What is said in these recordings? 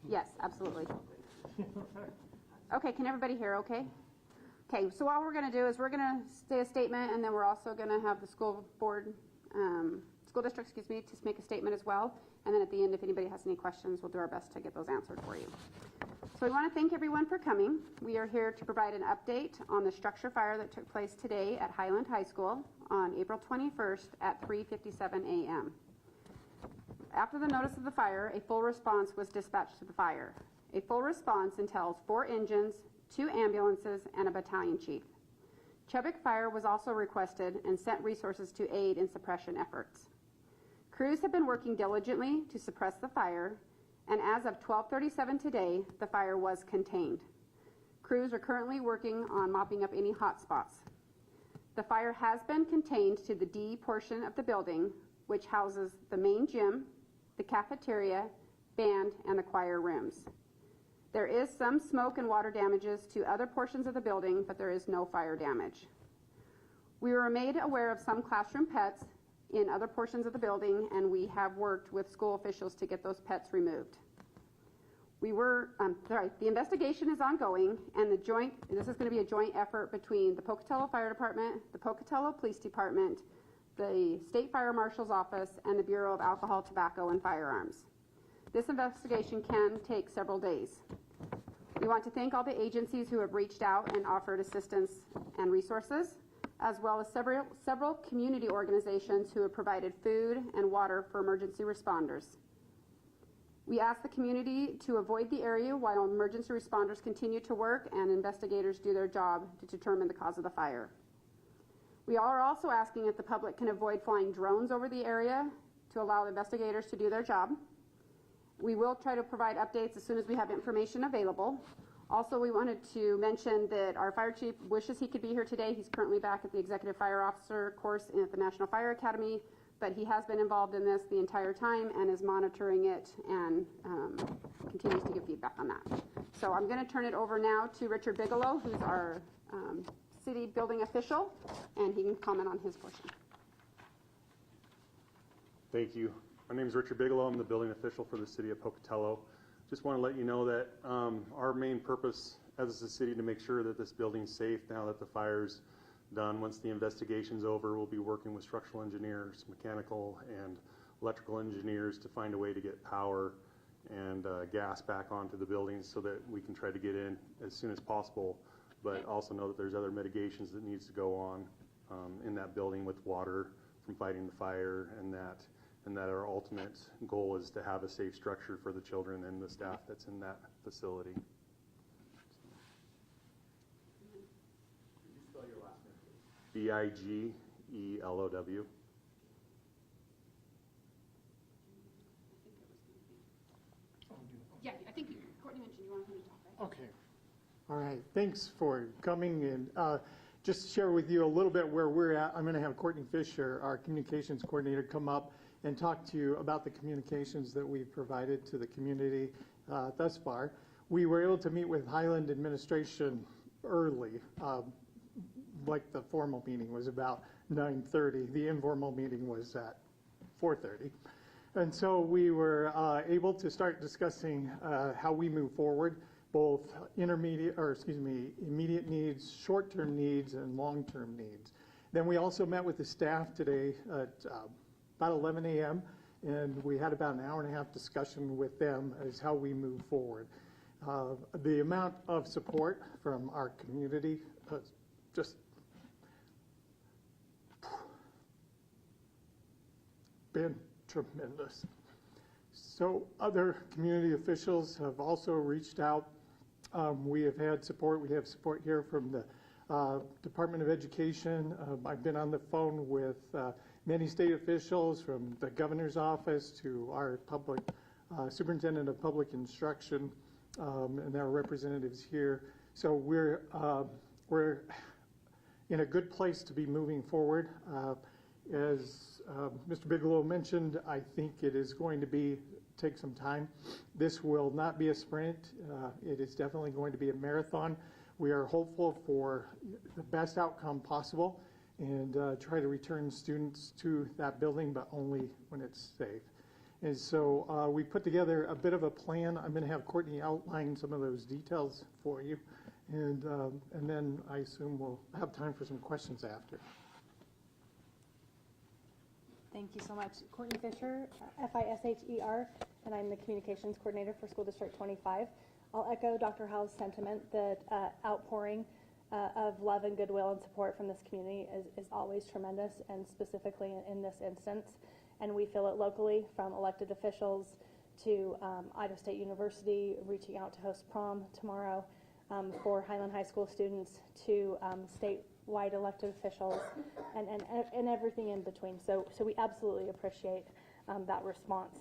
Yes, absolutely. Okay, can everybody hear okay? Okay, so what we're going to do is we're going to say a statement, and then we're also going to have the school district, to make a statement as well. And then at the end, if anybody has any questions, we'll do our best to get those answered for you. So we want to thank everyone for coming. We are here to provide an update on the structure fire that took place today at Highland High School on April 21st at 3:57 a.m. After the notice of the fire, a full response was dispatched to the fire. A full response entails 4 engines, 2 ambulances, and a battalion chief. Chubbuck Fire was also requested and sent resources to aid in suppression efforts. Crews have been working diligently to suppress the fire, and as of 12:37 today, the fire was contained. Crews are currently working on mopping up any hot spots. The fire has been contained to the D portion of the building, which houses the main gym, the cafeteria, band, and the choir rooms. There is some smoke and water damages to other portions of the building, but there is no fire damage. We were made aware of some classroom pets in other portions of the building, and we have worked with school officials to get those pets removed. The investigation is ongoing, and this is going to be a joint effort between the Pocatello Fire Department, the Pocatello Police Department, the State Fire Marshal's Office, and the Bureau of Alcohol, Tobacco, and Firearms. This investigation can take several days. We want to thank all the agencies who have reached out and offered assistance and resources, as well as several community organizations who have provided food and water for emergency responders. We ask the community to avoid the area while emergency responders continue to work and investigators do their job to determine the cause of the fire. We are also asking if the public can avoid flying drones over the area to allow the investigators to do their job. We will try to provide updates as soon as we have information available. Also, we wanted to mention that our fire chief wishes he could be here today. He's currently back at the Executive Fire Officer course at the National Fire Academy, but he has been involved in this the entire time and is monitoring it and continues to give feedback on that. So I'm going to turn it over now to Richard Bigelow, who's our city building official, and he can comment on his portion. Thank you. My name is Richard Bigelow. I'm the building official for the city of Pocatello. Just want to let you know that our main purpose as a city to make sure that this building's safe now that the fire's done. Once the investigation's over, we'll be working with structural engineers, mechanical and electrical engineers to find a way to get power and gas back onto the building so that we can try to get in as soon as possible, but also know that there's other mitigations that needs to go on in that building with water from fighting the fire, and that our ultimate goal is to have a safe structure for the children and the staff that's in that facility. Could you spell your last name, please? Bigelow. Yeah, I think Courtney mentioned you wanted him to talk, right? Okay. All right. Thanks for coming, and just to share with you a little bit where we're at. I'm going to have Courtney Fisher, our communications coordinator, come up and talk to you about the communications that we've provided to the community thus far. We were able to meet with Highland administration early, like the formal meeting was about 9:30. The informal meeting was at 4:30. And so we were able to start discussing how we move forward, both immediate needs, short-term needs, and long-term needs. Then we also met with the staff today at about 11 a.m., and we had about an hour and a half discussion with them as how we move forward. The amount of support from our community has just been tremendous. So other community officials have also reached out. We have had support. We have support here from the Department of Education. I've been on the phone with many state officials, from the governor's office to our public superintendent of public instruction, and there are representatives here. So we're in a good place to be moving forward. As Mr. Bigelow mentioned, I think it is going to take some time. This will not be a sprint. It is definitely going to be a marathon. We are hopeful for the best outcome possible and try to return students to that building, but only when it's safe. And so we put together a bit of a plan. I'm going to have Courtney outline some of those details for you. And then I assume we'll have time for some questions after. Thank you so much. Courtney Fisher, Fisher, and I'm the Communications Coordinator for School District 25. I'll echo Dr. Howell's sentiment that outpouring of love and goodwill and support from this community is always tremendous, and specifically in this instance. And we feel it locally, from elected officials to Idaho State University reaching out to host prom tomorrow for Highland High School students, to statewide elected officials, and everything in between. So we absolutely appreciate that response.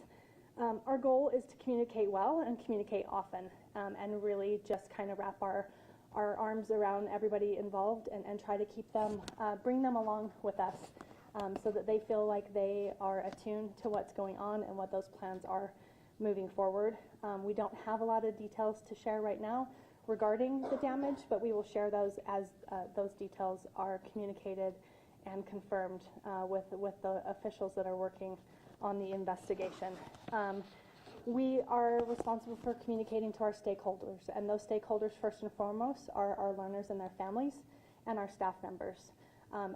Our goal is to communicate well and communicate often, and really just kind of wrap our arms around everybody involved and try to keep them, bring them along with us, so that they feel like they are attuned to what's going on and what those plans are moving forward. We don't have a lot of details to share right now regarding the damage, but we will share those as those details are communicated and confirmed with the officials that are working on the investigation. We are responsible for communicating to our stakeholders, and those stakeholders first and foremost are our learners and their families and our staff members,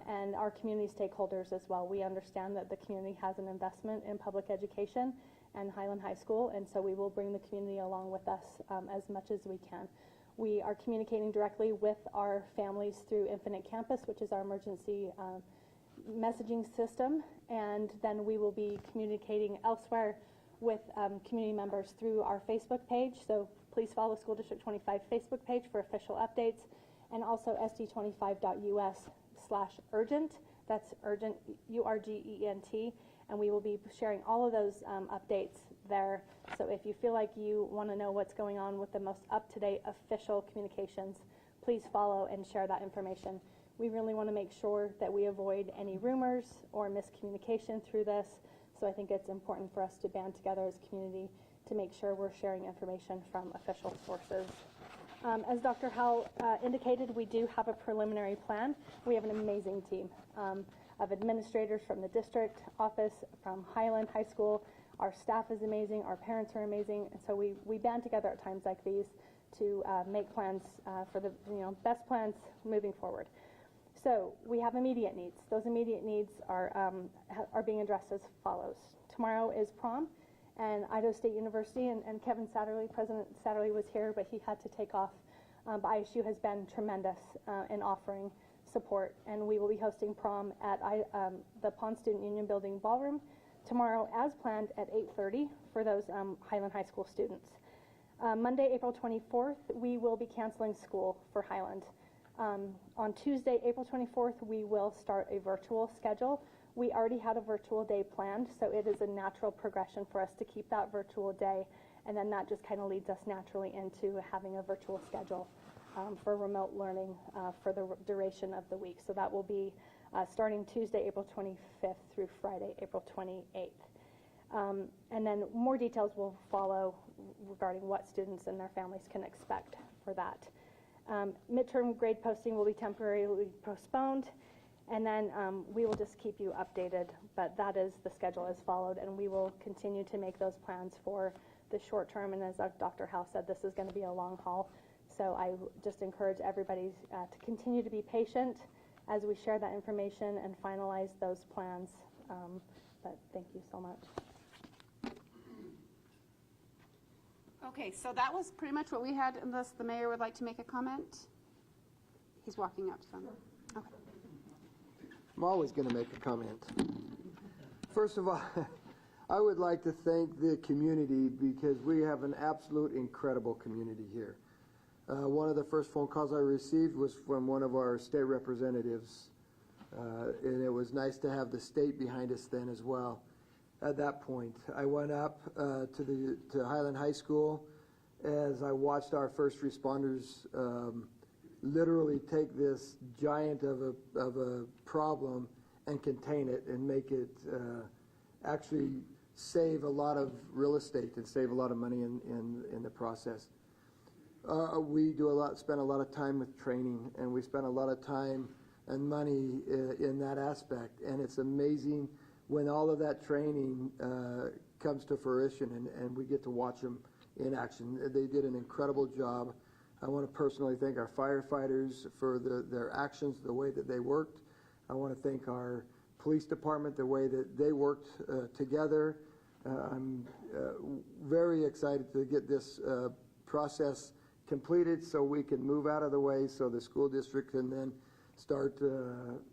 and our community stakeholders as well. We understand that the community has an investment in public education and Highland High School, and so we will bring the community along with us as much as we can. We are communicating directly with our families through Infinite Campus, which is our emergency messaging system, and then we will be communicating elsewhere with community members through our Facebook page. So please follow School District 25 Facebook page for official updates, and also sd25.us/urgent. That's urgent, URGENT, and we will be sharing all of those updates there. So if you feel like you want to know what's going on with the most up-to-date official communications, please follow and share that information. We really want to make sure that we avoid any rumors or miscommunication through this. So I think it's important for us to band together as a community to make sure we're sharing information from official sources. As Dr. Howell indicated, we do have a preliminary plan. We have an amazing team of administrators from the district office, from Highland High School. Our staff is amazing, our parents are amazing, and so we band together at times like these to make plans for the best plans moving forward. So we have immediate needs. Those immediate needs are being addressed as follows. Tomorrow is prom, and Idaho State University, and Kevin Satterley, President Satterley was here, but he had to take off. But ISU has been tremendous in offering support, and we will be hosting prom at the Pond Student Union Building Ballroom tomorrow as planned at 8:30 for those Highland High School students. Monday, April 24th, we will be canceling school for Highland. On Tuesday, April 24th, we will start a virtual schedule. We already had a virtual day planned, so it is a natural progression for us to keep that virtual day, and then that just kind of leads us naturally into having a virtual schedule for remote learning for the duration of the week. So that will be starting Tuesday, April 25th through Friday, April 28th. And then more details will follow regarding what students and their families can expect for that. Midterm grade posting will be temporarily postponed, and then we will just keep you updated, but that is the schedule as followed, and we will continue to make those plans for the short term, and as Dr. Howe said, this is going to be a long haul, so I just encourage everybody to continue to be patient as we share that information and finalize those plans, but thank you so much. Okay, so that was pretty much what we had, unless the mayor would like to make a comment. He's walking up, so. Okay. I'm always going to make a comment. First of all, I would like to thank the community because we have an absolute incredible community here. One of the first phone calls I received was from one of our state representatives, and it was nice to have the state behind us then as well. At that point, I went up to Highland High School as I watched our first responders literally take this giant of a problem and contain it and make it actually save a lot of real estate and save a lot of money in the process. We spend a lot of time with training, and we spend a lot of time and money in that aspect, and it's amazing when all of that training comes to fruition and we get to watch them in action. They did an incredible job. I want to personally thank our firefighters for their actions, the way that they worked. I want to thank our police department, the way that they worked together. I'm very excited to get this process completed so we can move out of the way so the school district can then start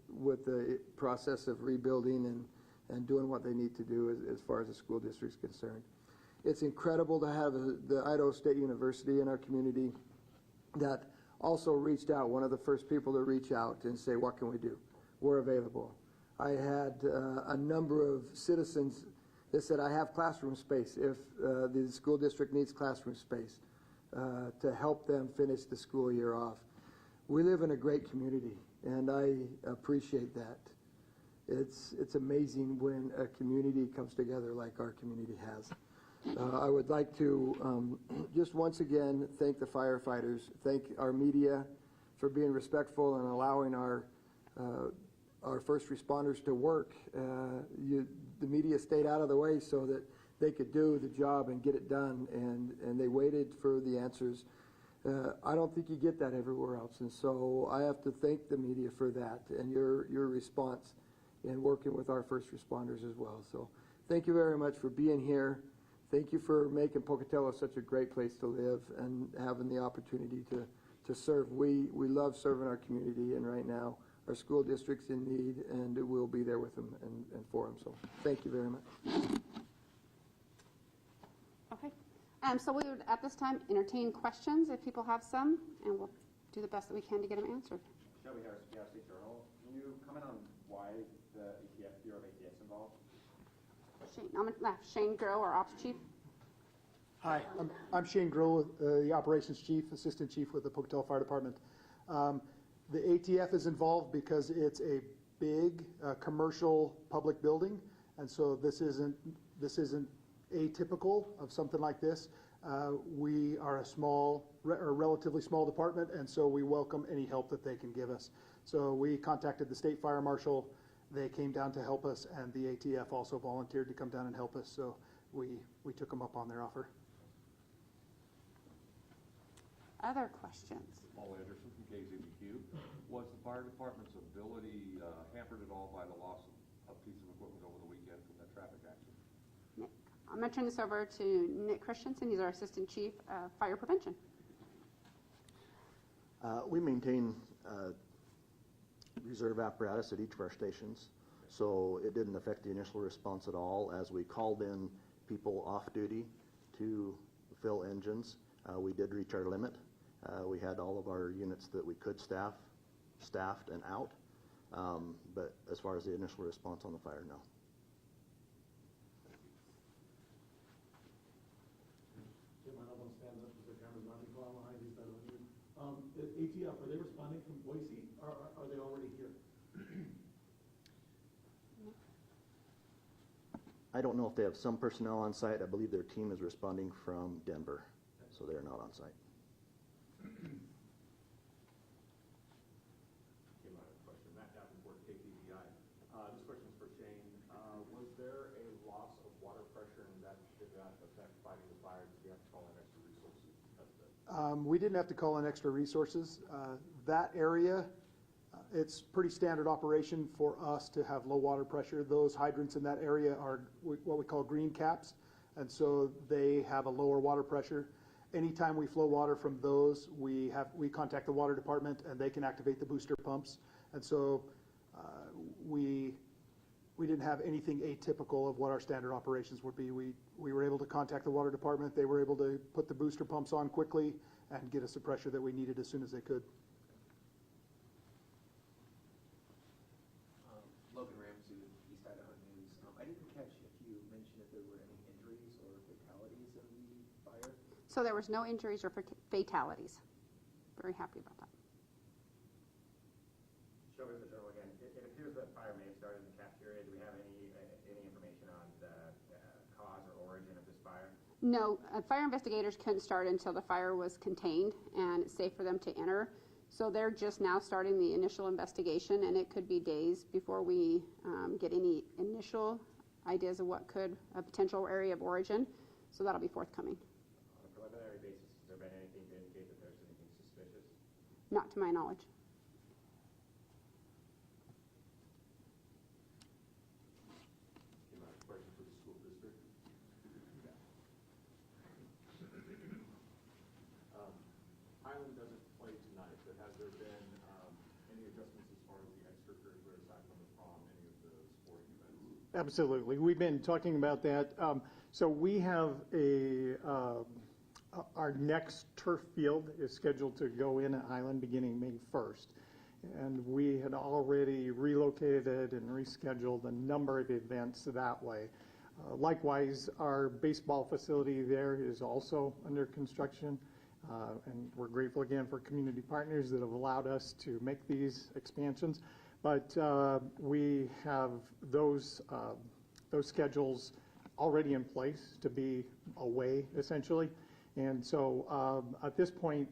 with the process of rebuilding and doing what they need to do as far as the school district is concerned. It's incredible to have the Idaho State University in our community that also reached out, one of the first people to reach out and say, what can we do? We're available. I had a number of citizens that said, I have classroom space if the school district needs classroom space to help them finish the school year off. We live in a great community, and I appreciate that. It's amazing when a community comes together like our community has. I would like to just once again thank the firefighters, thank our media for being respectful and allowing our first responders to work. The media stayed out of the way so that they could do the job and get it done, and they waited for the answers. I don't think you get that everywhere else, and so I have to thank the media for that and your response in working with our first responders as well. So thank you very much for being here. Thank you for making Pocatello such a great place to live and having the opportunity to serve. We love serving our community, and right now our school district's in need, and we'll be there with them and for them. So thank you very much. Okay. So we would, at this time, entertain questions if people have some, and we'll do the best that we can to get them answered. Shelby Harris, Seattle State Journal. Can you comment on why the ATF, Bureau of ATF's involved? I'm going to have Shane Grow, our Ops Chief. Hi, I'm Shane Grow, the Operations Chief, Assistant Chief with the Pocatello Fire Department. The ATF is involved because it's a big commercial public building, and so this isn't atypical of something like this. We are a relatively small department, and so we welcome any help that they can give us. So we contacted the State Fire Marshal. They came down to help us, and the ATF also volunteered to come down and help us. So we took them up on their offer. Other questions? Paul Anderson from KZBQ. Was the fire department's ability hampered at all by the loss of a piece of equipment over the weekend from that traffic accident? Nick. I'm going to turn this over to Nick Christensen. He's our Assistant Chief of Fire Prevention. We maintain reserve apparatus at each of our stations, so it didn't affect the initial response at all. As we called in people off duty to fill engines, we did reach our limit. We had all of our units that we could staffed and out, but as far as the initial response on the fire, no. Jim, I don't want to stand up because the camera's not behind you. The ATF, are they responding from Boise, or are they already here? I don't know if they have some personnel on site. I believe their team is responding from Denver, so they're not on site. Matt Davenport, KTVI. This question's for Shane. Was there a loss of water pressure, and did that affect fighting the fire? Did you have to call in extra resources? We didn't have to call in extra resources. That area, it's pretty standard operation for us to have low water pressure. Those hydrants in that area are what we call green caps, and so they have a lower water pressure. Anytime we flow water from those, we contact the water department, and they can activate the booster pumps. And so we didn't have anything atypical of what our standard operations would be. We were able to contact the water department. They were able to put the booster pumps on quickly and get us the pressure that we needed as soon as they could. Logan Ramsey with East Idaho News. I didn't catch if you mentioned if there were any injuries or fatalities in the fire. So there was no injuries or fatalities. Very happy about that. Shelby with the Journal again. It appears that fire may have started in the cafeteria. Do we have any information on the cause or origin of this fire? No, fire investigators couldn't start until the fire was contained and it's safe for them to enter. So they're just now starting the initial investigation, and it could be days before we get any initial ideas of what could, a potential area of origin. So that'll be forthcoming. On a preliminary basis, has there been anything to indicate that there's anything suspicious? Not to my knowledge. Any other questions for the school district? Highland doesn't play tonight, but has there been any adjustments as far as the extracurricular aside from the prom, any of the sporting events? Absolutely. We've been talking about that. So we have our next turf field is scheduled to go in at Highland beginning May 1st. And we had already relocated and rescheduled a number of events that way. Likewise, our baseball facility there is also under construction. And we're grateful again for community partners that have allowed us to make these expansions. But we have those schedules already in place to be away, essentially. And so at this point,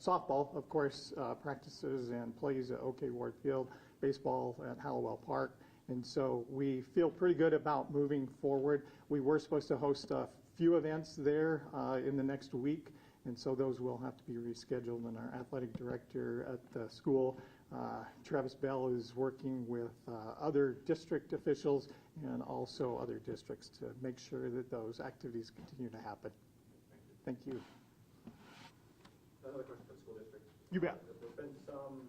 softball, of course, practices and plays at OK Ward Field, baseball at Hallowell Park. And so we feel pretty good about moving forward. We were supposed to host a few events there in the next week. And so those will have to be rescheduled. And our athletic director at the school, Travis Bell, is working with other district officials and also other districts to make sure that those activities continue to happen. Thank you. Another question for the school district. You bet. There's been some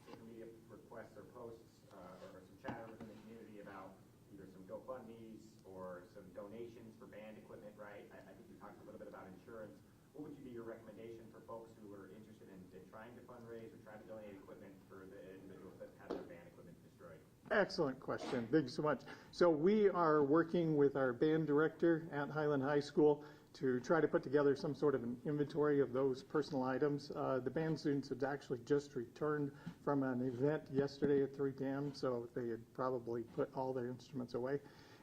social media requests or posts or some chatter within the community about either some GoFundMes or some donations for band equipment, right? I think we talked a little bit about insurance. What would be your recommendation for folks who are interested in trying to fundraise or trying to donate equipment for the individuals that have their band equipment destroyed? Excellent question. Thank you so much. So we are working with our band director at Highland High School to try to put together some sort of an inventory of those personal items. The band students had actually just returned from an event yesterday at 3 p.m., so they had probably put all their instruments away.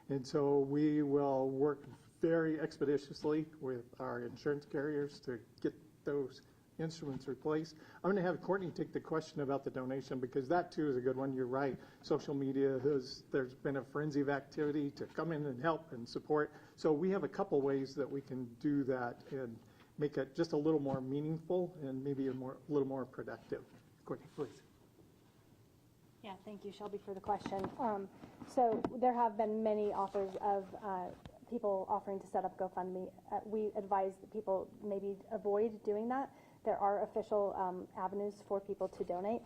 And so we will work very expeditiously with our insurance carriers to get those instruments replaced. I'm going to have Courtney take the question about the donation because that too is a good one. You're right. Social media there's been a frenzy of activity to come in and help and support. So we have a couple ways that we can do that and make it just a little more meaningful and maybe a little more productive. Courtney, please. Yeah, thank you, Shelby, for the question. So there have been many offers of people offering to set up GoFundMe. We advise that people maybe avoid doing that. There are official avenues for people to donate.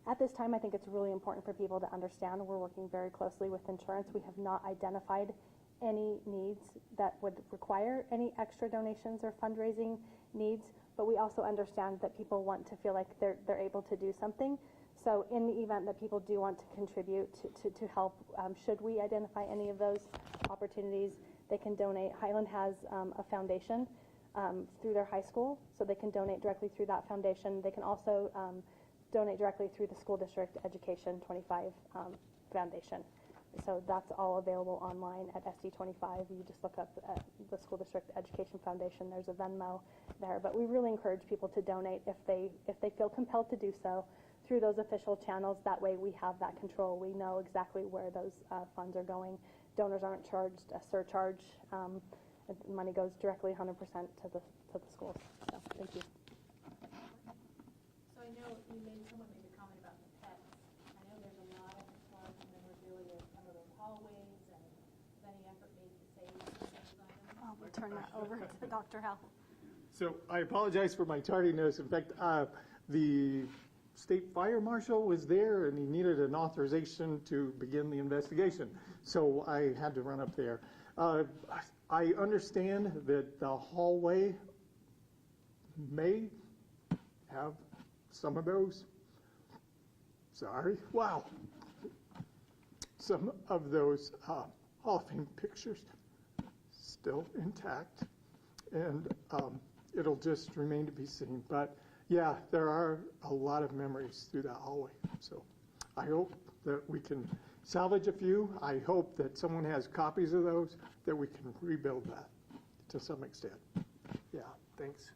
At this time, I think it's really important for people to understand we're working very closely with insurance. We have not identified any needs that would require any extra donations or fundraising needs, but we also understand that people want to feel like they're able to do something. So in the event that people do want to contribute to help, should we identify any of those opportunities, they can donate. Highland has a foundation through their high school, so they can donate directly through that foundation. They can also donate directly through the School District Education 25 Foundation. So that's all available online at SD25. You just look up the School District Education Foundation. There's a Venmo there. But we really encourage people to donate if they feel compelled to do so through those official channels. That way we have that control. We know exactly where those funds are going. Donors aren't charged a surcharge. Money goes directly 100% to the schools. So thank you. So I know someone made a comment about the pets. I know there's a lot of large memorabilia of some of those hallways, and is any effort made to save some of those items? We'll turn that over to Dr. Howell. So I apologize for my tardiness. In fact, the state fire marshal was there and he needed an authorization to begin the investigation. So I had to run up there. I understand that the hallway may have some of those. Sorry. Wow. Some of those Hall of Fame pictures still intact. And it'll just remain to be seen. But yeah, there are a lot of memories through that hallway. So I hope that we can salvage a few. I hope that someone has copies of those, that we can rebuild that to some extent. Yeah, thanks.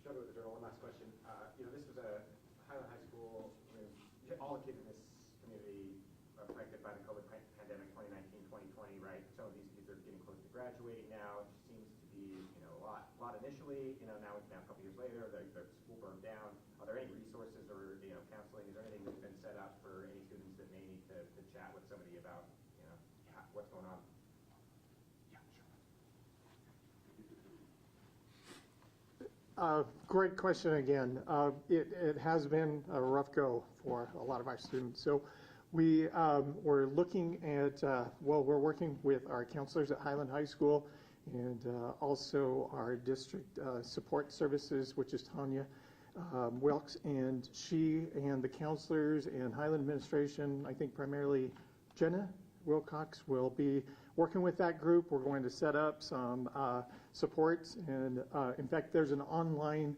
Shelby with the Journal, one last question. This was a Highland High School. All the kids in this community are affected by the COVID graduating now. It seems to be, a lot initially, now a couple years later, the school burned down. Are there any resources or, counseling? Is there anything that's been set up for any students that may need to chat with somebody about, what's going on? Great question again. It has been a rough go for a lot of our students. So we're looking at, we're working with our counselors at Highland High School and also our district support services, which is Tanya Wilkes, and she and the counselors and Highland administration, I think primarily Jenna Wilcox, will be working with that group. We're going to set up some supports, and in fact, there's an online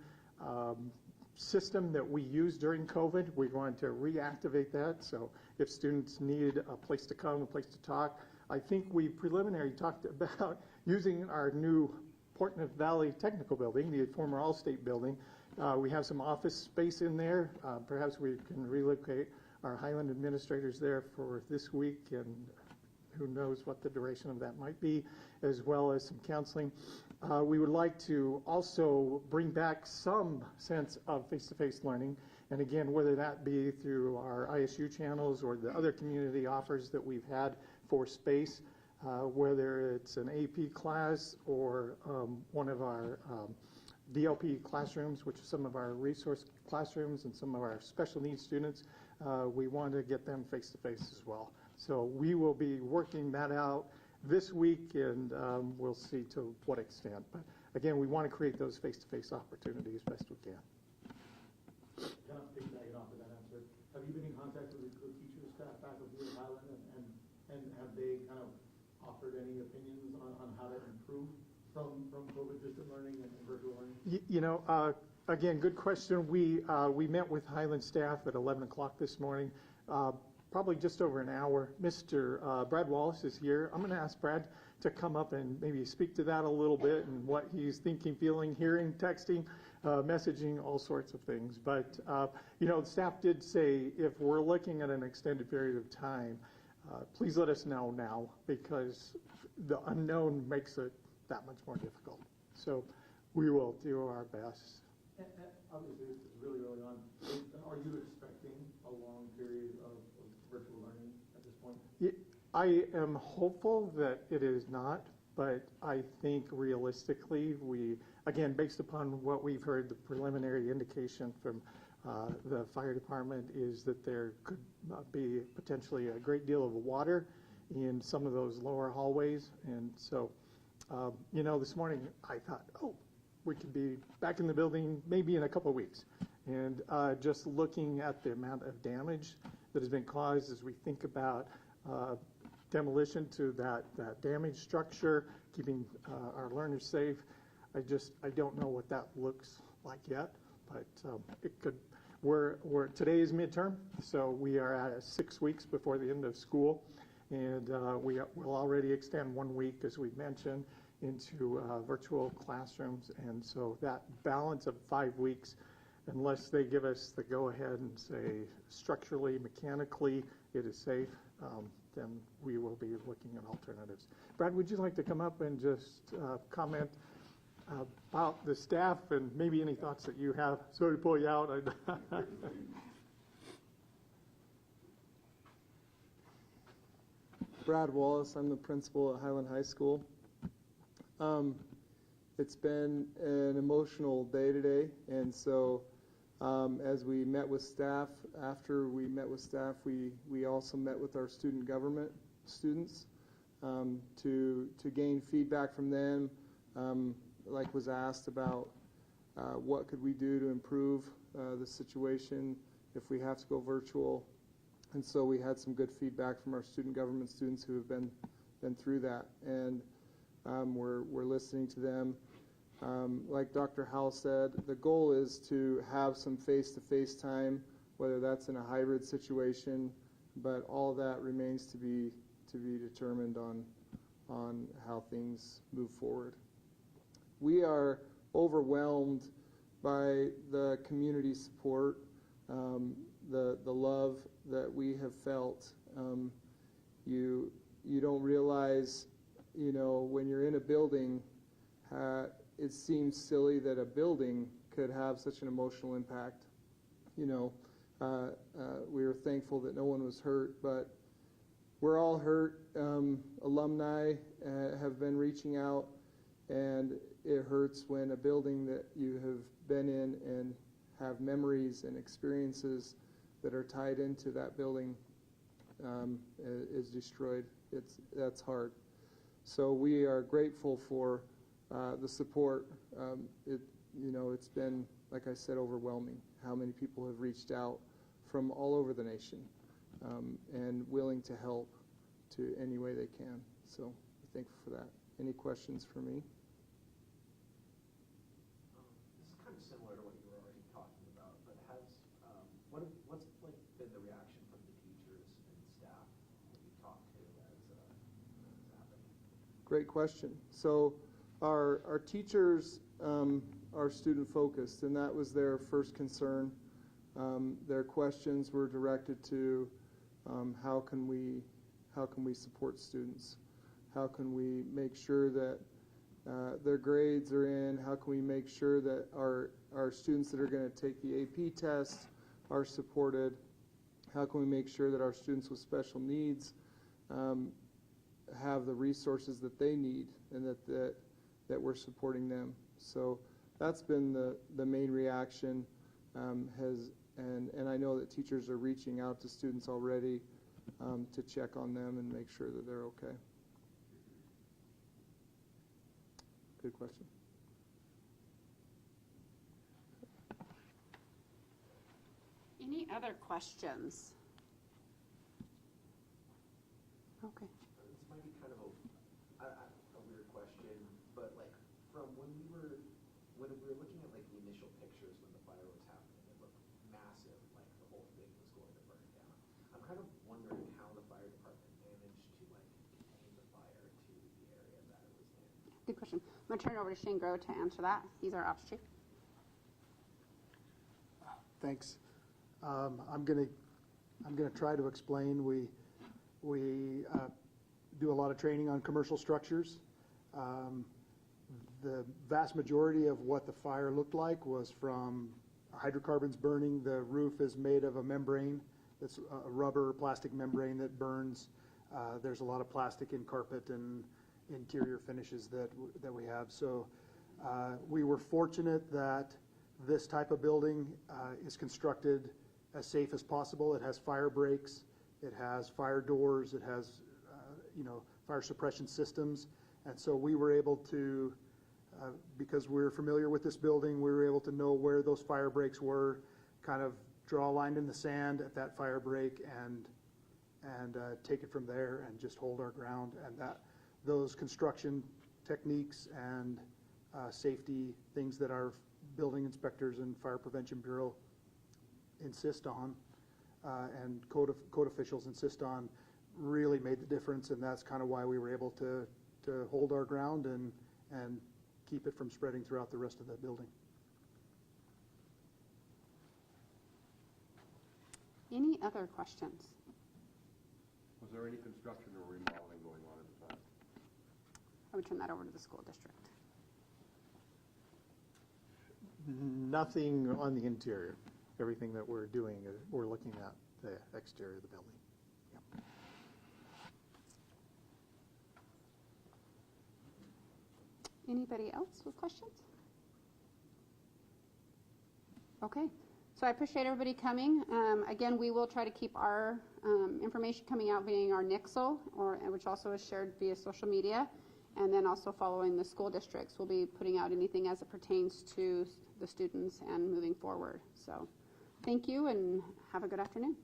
system that we used during COVID. We're going to reactivate that, so if students need a place to come, a place to talk. I think we preliminary talked about using our new Portland Valley Technical Building, the former Allstate building. We have some office space in there. Perhaps we can relocate our Highland administrators there for this week, and who knows what the duration of that might be, as well as some counseling. We would like to also bring back some sense of face-to-face learning, and again, whether that be through our ISU channels or the other community offers that we've had for space, whether it's an AP class or one of our DLP classrooms, which are some of our resource classrooms and some of our special needs students. We want to get them face-to-face as well. So we will be working that out this week, and we'll see to what extent. But again, we want to create those face-to-face opportunities best we can. Kind of piggybacking off of that answer, have you been in contact with the teachers, staff, faculty at Highland, and have they kind of offered any opinions on how to improve from COVID distant learning and virtual learning? Again, good question. We met with Highland staff at 11 o'clock this morning, probably just over an hour. Mr. Brad Wallace is here. I'm going to ask Brad to come up and maybe speak to that a little bit and what he's thinking, feeling, hearing, texting, messaging, all sorts of things. But, the staff did say if we're looking at an extended period of time, please let us know now, because the unknown makes it that much more difficult. So we will do our best. Obviously, this is really early on. Are you expecting a long period of virtual learning at this point? I am hopeful that it is not, but I think realistically, again, based upon what we've heard, the preliminary indication from the fire department is that there could be potentially a great deal of water in some of those lower hallways. And so, this morning I thought, we could be back in the building maybe in a couple of weeks. And just looking at the amount of damage that has been caused as we think about demolition to that damaged structure, keeping our learners safe, I don't know what that looks like yet, but it could. Today is midterm, so we are at 6 weeks before the end of school, and we'll already extend 1 week, as we mentioned, into virtual classrooms. And so that balance of 5 weeks, unless they give us the go-ahead and say structurally, mechanically, it is safe, then we will be looking at alternatives. Brad, would you like to come up and just comment about the staff and maybe any thoughts that you have? Sorry to pull you out. Brad Wallace, I'm the principal at Highland High School. It's been an emotional day today, and so as we met with staff, after we met with staff, we also met with our student government students to gain feedback from them, like was asked about what could we do to improve the situation if we have to go virtual. And so we had some good feedback from our student government students who have been through that, and we're listening to them. Like Dr. Howell said, the goal is to have some face-to-face time, whether that's in a hybrid situation, but all that remains to be determined on how things move forward. We are overwhelmed by the community support, the love that we have felt. You don't realize you know, when you're in a building, it seems silly that a building could have such an emotional impact. You know, we were thankful that no one was hurt, but we're all hurt. Alumni have been reaching out, and it hurts when a building that you have been in and have memories and experiences that are tied into that building is destroyed. That's hard. So we are grateful for the support. It's been, like I said, overwhelming how many people have reached out from all over the nation and willing to help to any way they can. So we're thankful for that. Any questions for me? This is kind of similar to what you were already talking about, but what's like been the reaction from the teachers and staff that you talked to as happening? Great question. So our teachers are student focused, and that was their first concern. Their questions were directed to how can we support students? How can we make sure that their grades are in? How can we make sure that our students that are going to take the AP test are supported? How can we make sure that our students with special needs have the resources that they need and that we're supporting them? So that's been the main reaction. And I know that teachers are reaching out to students already to check on them and make sure that they're okay. Good question. Any other questions? Okay. This might be kind of a weird question, but like from when we were looking at like the initial pictures when the fire was happening, it looked massive, like the whole thing was going to burn down. I'm kind of wondering how the fire department managed to like contain the fire to the area that it was in. Good question. I'm going to turn it over to Shane Grow to answer that. He's our ops chief. Thanks. I'm gonna try to explain. We do a lot of training on commercial structures. The vast majority of what the fire looked like was from hydrocarbons burning. The roof is made of a membrane that's a rubber plastic membrane that burns. There's a lot of plastic in carpet and interior finishes that we have. So we were fortunate that this type of building is constructed as safe as possible. It has fire breaks, it has fire doors, it has fire suppression systems, and so we were able to, because we're familiar with this building, we were able to know where those fire breaks were, kind of draw a line in the sand at that fire break and take it from there and just hold our ground. And that those construction techniques and safety things that our building inspectors and Fire Prevention Bureau insist on and code officials insist on really made the difference, and that's kind of why we were able to hold our ground and keep it from spreading throughout the rest of the building. Any other questions? Was there any construction or remodeling going on at the time? I would turn that over to the school district. Nothing on the interior. Everything that we're doing, we're looking at the exterior of the building. Yep. Anybody else with questions? Okay, so I appreciate everybody coming. Again, we will try to keep our information coming out via our Nixle, which also is shared via social media, and then also following the school districts. We'll be putting out anything as it pertains to the students and moving forward. So thank you and have a good afternoon.